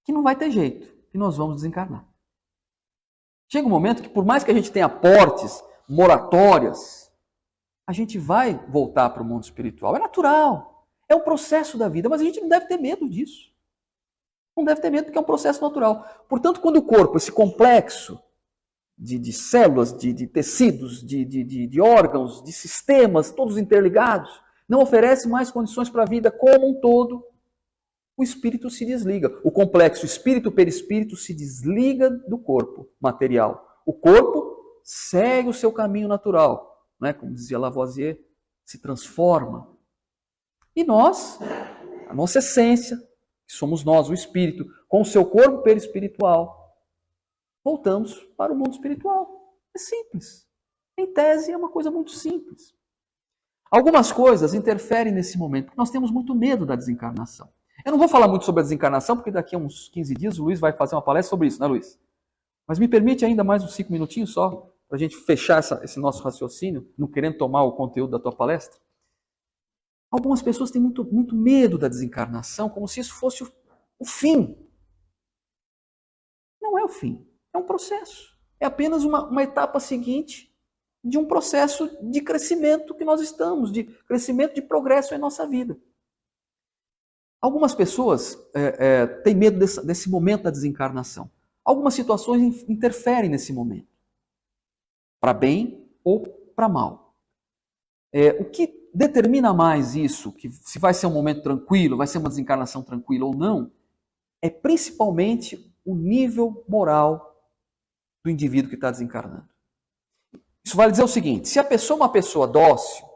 que não vai ter jeito, que nós vamos desencarnar. Chega um momento que, por mais que a gente tenha aportes, moratórias, a gente vai voltar para o mundo espiritual. É natural, é um processo da vida, mas a gente não deve ter medo disso. Não deve ter medo porque é um processo natural. Portanto, quando o corpo, esse complexo de células, de tecidos, de órgãos, de sistemas, todos interligados, não oferece mais condições para a vida como um todo, o espírito se desliga. O complexo espírito-perispírito se desliga do corpo material. O corpo segue o seu caminho natural, né? Como dizia Lavoisier, se transforma. E nós, a nossa essência, que somos nós, o espírito, com o seu corpo perispiritual, voltamos para o mundo espiritual. É simples. Em tese, é uma coisa muito simples. Algumas coisas interferem nesse momento, porque nós temos muito medo da desencarnação. Eu não vou falar muito sobre a desencarnação, porque daqui a uns 15 dias o Luiz vai fazer uma palestra sobre isso, né, Luiz? Mas me permite ainda mais uns 5 minutinhos só, para a gente fechar esse nosso raciocínio, não querendo tomar o conteúdo da tua palestra. Algumas pessoas têm muito medo da desencarnação, como se isso fosse o fim. Não é o fim, é um processo. É apenas uma etapa seguinte de um processo de crescimento que nós estamos, de crescimento, de progresso em nossa vida. Algumas pessoas têm medo desse momento da desencarnação. Algumas situações interferem nesse momento, para bem ou para mal. O que determina mais isso, que se vai ser um momento tranquilo, vai ser uma desencarnação tranquila ou não, é principalmente o nível moral do indivíduo que está desencarnando. Isso vale dizer o seguinte: se a pessoa é uma pessoa dócil,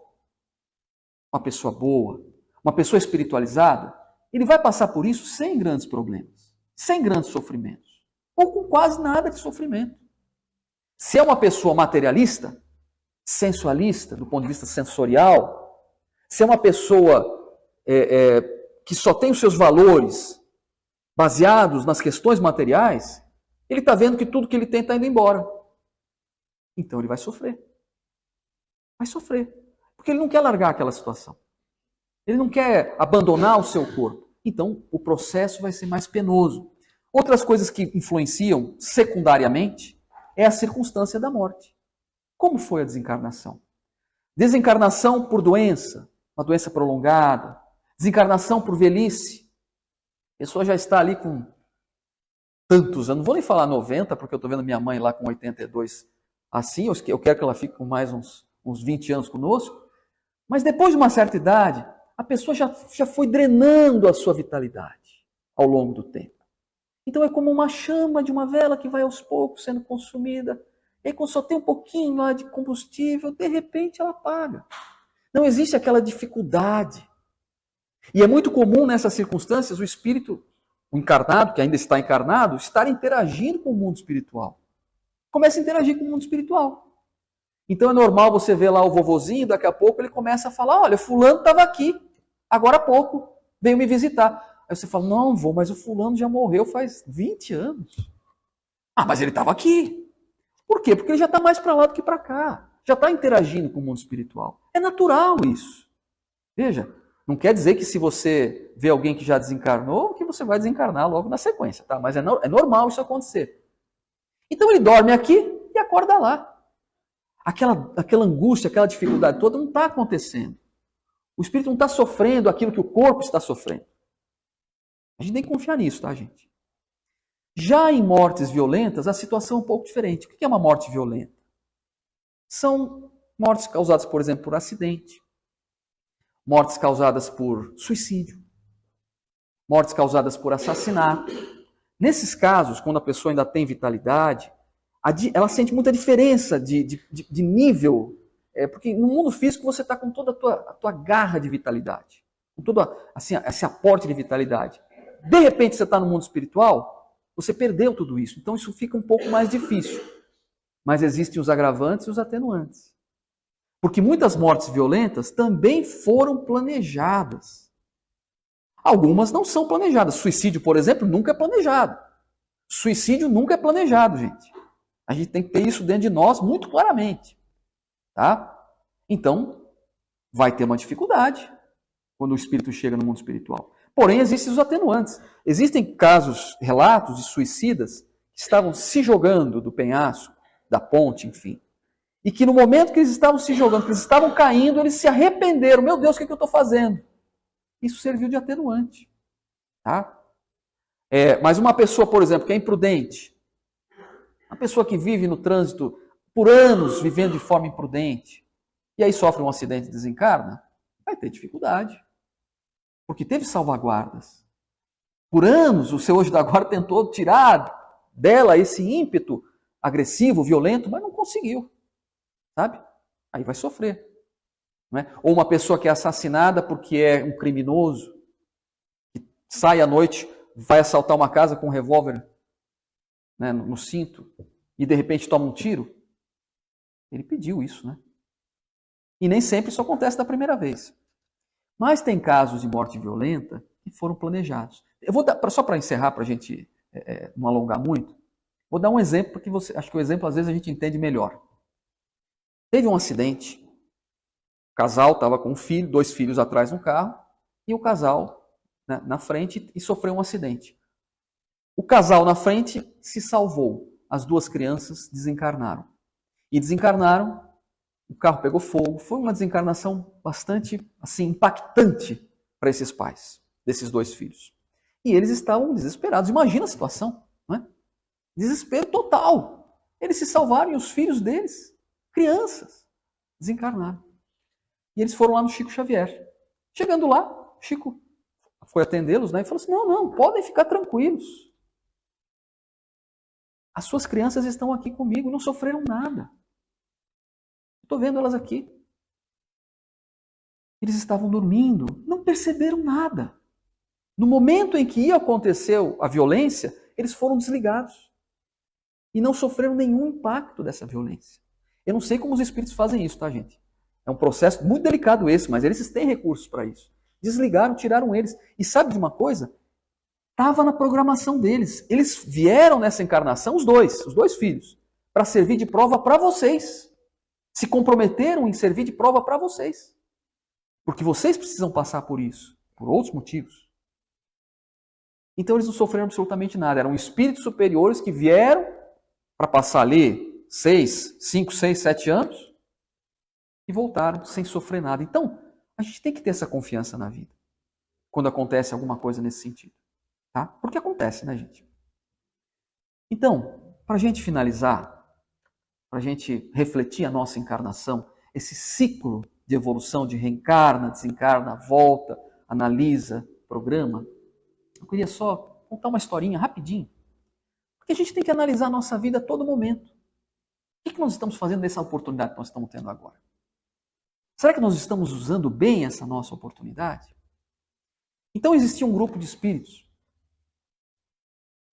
uma pessoa boa, uma pessoa espiritualizada, ele vai passar por isso sem grandes problemas, sem grandes sofrimentos, ou com quase nada de sofrimento. Se é uma pessoa materialista, sensualista, do ponto de vista sensorial, se é uma pessoa que só tem os seus valores baseados nas questões materiais, ele está vendo que tudo que ele tem está indo embora. Então ele vai sofrer. Vai sofrer. Porque ele não quer largar aquela situação. Ele não quer abandonar o seu corpo. Então, o processo vai ser mais penoso. Outras coisas que influenciam secundariamente é a circunstância da morte. Como foi a desencarnação? Desencarnação por doença, uma doença prolongada. Desencarnação por velhice. A pessoa já está ali com tantos anos. Não vou nem falar 90, porque eu estou vendo minha mãe lá com 82 assim. Eu quero que ela fique com mais uns 20 anos conosco. Mas depois de uma certa idade, a pessoa já foi drenando a sua vitalidade ao longo do tempo. Então é como uma chama de uma vela que vai aos poucos sendo consumida. E aí, quando só tem um pouquinho lá de combustível, de repente ela apaga. Não existe aquela dificuldade. E é muito comum nessas circunstâncias o espírito, o encarnado, que ainda está encarnado, estar interagindo com o mundo espiritual. Começa a interagir com o mundo espiritual. Então é normal você ver lá o vovozinho, daqui a pouco ele começa a falar: olha, fulano estava aqui, agora há pouco, veio me visitar. Aí você fala: não, vô, mas o fulano já morreu faz 20 anos. Ah, mas ele estava aqui. Por quê? Porque ele já está mais para lá do que para cá. Já está interagindo com o mundo espiritual. É natural isso. Veja, não quer dizer que se você vê alguém que já desencarnou, que você vai desencarnar logo na sequência, tá? Mas é normal isso acontecer. Então ele dorme aqui e acorda lá. Aquela angústia, aquela dificuldade toda não está acontecendo. O espírito não está sofrendo aquilo que o corpo está sofrendo. A gente tem que confiar nisso, tá, gente? Já em mortes violentas, a situação é um pouco diferente. O que é uma morte violenta? São mortes causadas, por exemplo, por acidente, mortes causadas por suicídio, mortes causadas por assassinato. Nesses casos, quando a pessoa ainda tem vitalidade, ela sente muita diferença de nível, porque no mundo físico você está com toda a tua garra de vitalidade, com todo assim, esse aporte de vitalidade. De repente você está no mundo espiritual, você perdeu tudo isso, então isso fica um pouco mais difícil. Mas existem os agravantes e os atenuantes. Porque muitas mortes violentas também foram planejadas. Algumas não são planejadas. Suicídio, por exemplo, nunca é planejado. Suicídio nunca é planejado, gente. A gente tem que ter isso dentro de nós muito claramente. Tá? Então, vai ter uma dificuldade quando o espírito chega no mundo espiritual. Porém, existem os atenuantes. Existem casos, relatos de suicidas que estavam se jogando do penhasco, da ponte, enfim. E que no momento que eles estavam se jogando, que eles estavam caindo, eles se arrependeram. Meu Deus, o que eu estou fazendo? Isso serviu de atenuante. Tá? Mas uma pessoa, por exemplo, que é imprudente, uma pessoa que vive no trânsito por anos vivendo de forma imprudente, e aí sofre um acidente e desencarna, vai ter dificuldade. Porque teve salvaguardas. Por anos, o seu anjo da guarda tentou tirar dela esse ímpeto agressivo, violento, mas não conseguiu. Sabe? Aí vai sofrer. Não é? Ou uma pessoa que é assassinada porque é um criminoso, que sai à noite, vai assaltar uma casa com um revólver, né, no cinto, e de repente toma um tiro. Ele pediu isso, né? E nem sempre isso acontece da primeira vez. Mas tem casos de morte violenta que foram planejados. Eu vou dar, só para encerrar, para a gente não alongar muito, vou dar um exemplo, porque acho que o exemplo às vezes a gente entende melhor. Teve um acidente, o casal estava com um filho, 2 filhos atrás no carro, e o casal, né, na frente, e sofreu um acidente. O casal na frente se salvou, as 2 crianças desencarnaram. E desencarnaram, o carro pegou fogo, foi uma desencarnação bastante assim, impactante para esses pais, desses 2 filhos. E eles estavam desesperados, imagina a situação, não é? Desespero total. Eles se salvaram e os filhos deles, crianças, desencarnaram. E eles foram lá no Chico Xavier. Chegando lá, Chico foi atendê-los, né, e falou assim, não, podem ficar tranquilos. As suas crianças estão aqui comigo, não sofreram nada. Estou vendo elas aqui. Eles estavam dormindo, não perceberam nada. No momento em que aconteceu a violência, eles foram desligados. E não sofreram nenhum impacto dessa violência. Eu não sei como os espíritos fazem isso, tá, gente? É um processo muito delicado esse, mas eles têm recursos para isso. Desligaram, tiraram eles. E sabe de uma coisa? Estava na programação deles. Eles vieram nessa encarnação, os dois filhos, para servir de prova para vocês. Se comprometeram em servir de prova para vocês. Porque vocês precisam passar por isso, por outros motivos. Então eles não sofreram absolutamente nada. Eram espíritos superiores que vieram para passar ali 5, 6, 7 anos e voltaram sem sofrer nada. Então, a gente tem que ter essa confiança na vida quando acontece alguma coisa nesse sentido. Tá? Porque acontece, né, gente? Então, para a gente finalizar, para a gente refletir a nossa encarnação, esse ciclo de evolução, de reencarna, desencarna, volta, analisa, programa, eu queria só contar uma historinha rapidinho. Porque a gente tem que analisar a nossa vida a todo momento. O que nós estamos fazendo dessa oportunidade que nós estamos tendo agora? Será que nós estamos usando bem essa nossa oportunidade? Então existia um grupo de espíritos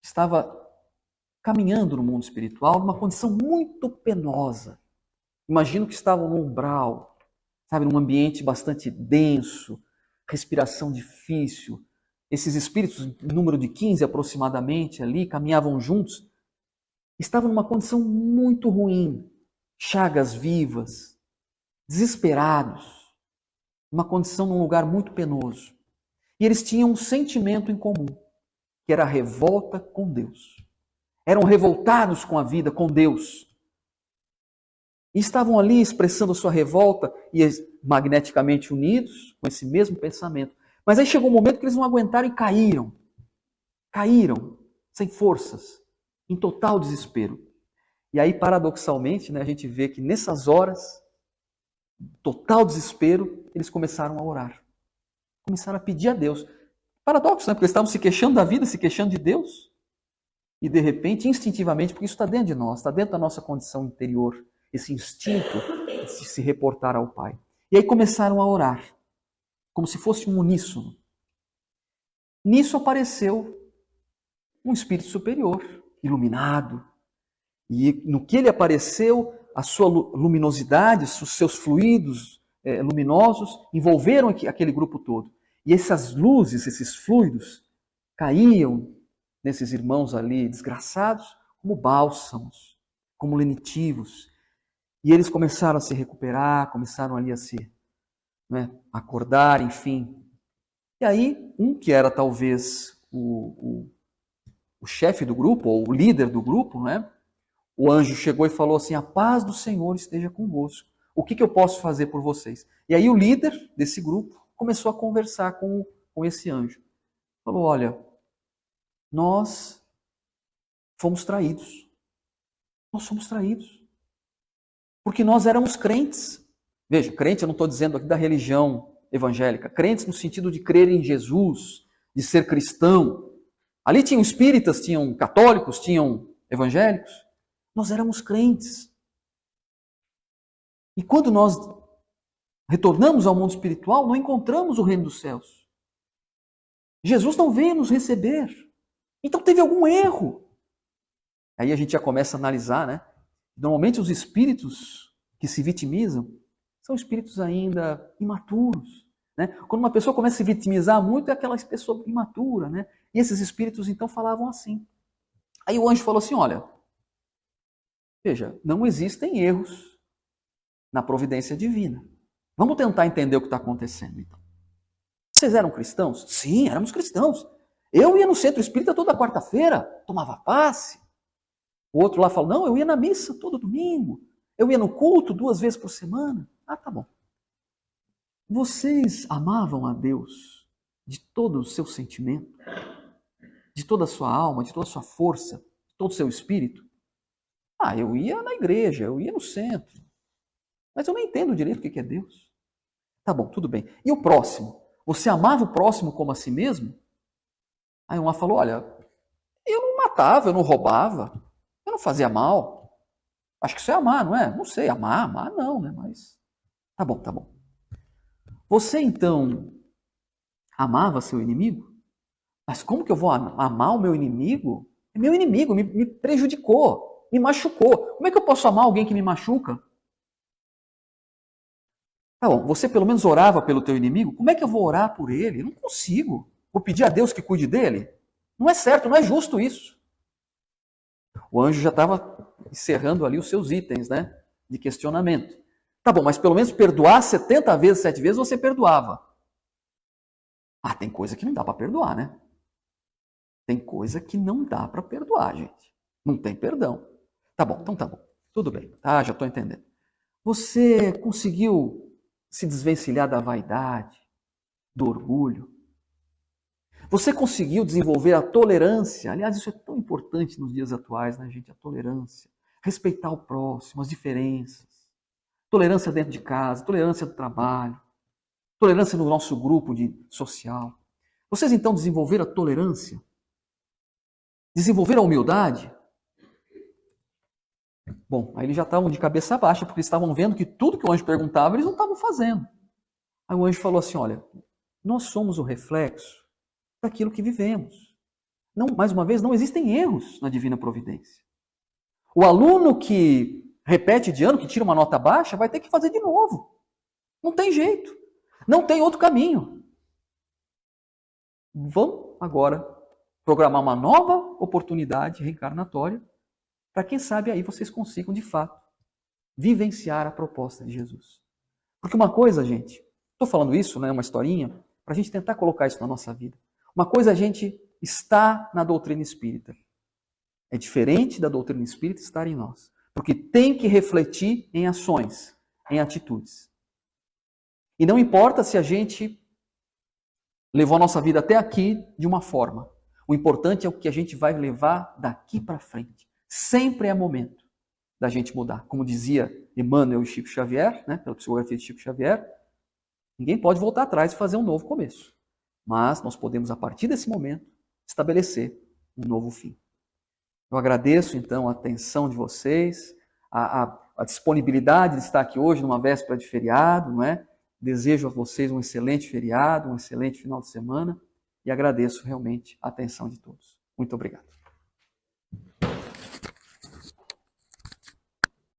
que estava caminhando no mundo espiritual numa condição muito penosa. Imagino que estavam no umbral, sabe, num ambiente bastante denso, respiração difícil. Esses espíritos, em número de 15 aproximadamente ali, caminhavam juntos, estavam numa condição muito ruim, chagas vivas, desesperados, uma condição num lugar muito penoso. E eles tinham um sentimento em comum, que era a revolta com Deus. Eram revoltados com a vida, com Deus. E estavam ali expressando a sua revolta e magneticamente unidos com esse mesmo pensamento. Mas aí chegou um momento que eles não aguentaram e caíram. Caíram, sem forças, em total desespero. E aí, paradoxalmente, né, a gente vê que nessas horas, total desespero, eles começaram a orar. Começaram a pedir a Deus. Paradoxo, né? Porque eles estavam se queixando da vida, se queixando de Deus. E de repente, instintivamente, porque isso está dentro de nós, está dentro da nossa condição interior, esse instinto de se reportar ao Pai. E aí começaram a orar, como se fosse um uníssono. Nisso apareceu um espírito superior, iluminado. E no que ele apareceu, a sua luminosidade, os seus fluidos luminosos, envolveram aquele grupo todo. E essas luzes, esses fluidos, caíam nesses irmãos ali desgraçados como bálsamos, como lenitivos. E eles começaram a se recuperar, começaram ali a se acordar, enfim. E aí, um que era talvez o chefe do grupo, ou o líder do grupo, o anjo chegou e falou assim: a paz do Senhor esteja convosco. O que eu posso fazer por vocês? E aí o líder desse grupo começou a conversar com esse anjo. Falou: olha, nós fomos traídos. Nós somos traídos. Porque nós éramos crentes. Veja, crente eu não estou dizendo aqui da religião evangélica. Crentes no sentido de crer em Jesus, de ser cristão. Ali tinham espíritas, tinham católicos, tinham evangélicos. Nós éramos crentes. E quando nós retornamos ao mundo espiritual, não encontramos o reino dos céus. Jesus não veio nos receber. Então teve algum erro. Aí a gente já começa a analisar, Normalmente os espíritos que se vitimizam são espíritos ainda imaturos. Quando uma pessoa começa a se vitimizar muito, é aquela pessoa imatura. E esses espíritos então falavam assim. Aí o anjo falou assim: olha, veja, não existem erros na providência divina. Vamos tentar entender o que está acontecendo, então. Vocês eram cristãos? Sim, éramos cristãos. Eu ia no centro espírita toda quarta-feira, tomava passe. O outro lá falou: não, eu ia na missa todo domingo. Eu ia no culto 2 vezes por semana. Ah, tá bom. Vocês amavam a Deus de todo o seu sentimento, de toda a sua alma, de toda a sua força, de todo o seu espírito? Ah, eu ia na igreja, eu ia no centro. Mas eu não entendo direito o que é Deus. Tá bom, tudo bem. E o próximo? Você amava o próximo como a si mesmo? Aí um lá falou: olha, eu não matava, eu não roubava, eu não fazia mal. Acho que isso é amar, não é? Não sei, amar não, Mas tá bom, tá bom. Você então amava seu inimigo? Mas como que eu vou amar o meu inimigo? É meu inimigo, me prejudicou, me machucou. Como é que eu posso amar alguém que me machuca? Tá bom, você pelo menos orava pelo teu inimigo? Como é que eu vou orar por ele? Eu não consigo. Vou pedir a Deus que cuide dele? Não é certo, não é justo isso. O anjo já estava encerrando ali os seus itens, de questionamento. Tá bom, mas pelo menos perdoar 70 vezes, 7 vezes você perdoava. Ah, tem coisa que não dá para perdoar, Tem coisa que não dá para perdoar, gente. Não tem perdão. Tá bom, então tá bom. Tudo bem. Ah, já estou entendendo. Você conseguiu se desvencilhar da vaidade, do orgulho? Você conseguiu desenvolver a tolerância? Aliás, isso é tão importante nos dias atuais, gente? A tolerância. Respeitar o próximo, as diferenças. Tolerância dentro de casa, tolerância do trabalho, tolerância no nosso grupo social. Vocês então desenvolveram a tolerância? Desenvolveram a humildade? Bom, aí eles já estavam de cabeça baixa, porque eles estavam vendo que tudo que o anjo perguntava, eles não estavam fazendo. Aí o anjo falou assim: olha, nós somos o reflexo daquilo que vivemos. Não, mais uma vez, não existem erros na divina providência. O aluno que repete de ano, que tira uma nota baixa, vai ter que fazer de novo. Não tem jeito. Não tem outro caminho. Vamos agora programar uma nova oportunidade reencarnatória para quem sabe aí vocês consigam, de fato, vivenciar a proposta de Jesus. Porque uma coisa, gente, estou falando isso, uma historinha, para a gente tentar colocar isso na nossa vida. Uma coisa a gente está na doutrina espírita. É diferente da doutrina espírita estar em nós. Porque tem que refletir em ações, em atitudes. E não importa se a gente levou a nossa vida até aqui de uma forma. O importante é o que a gente vai levar daqui para frente. Sempre é momento da gente mudar. Como dizia Emmanuel e Chico Xavier, pela psicografia de Chico Xavier, ninguém pode voltar atrás e fazer um novo começo. Mas nós podemos, a partir desse momento, estabelecer um novo fim. Eu agradeço, então, a atenção de vocês, a disponibilidade de estar aqui hoje, numa véspera de feriado, Desejo a vocês um excelente feriado, um excelente final de semana e agradeço realmente a atenção de todos. Muito obrigado.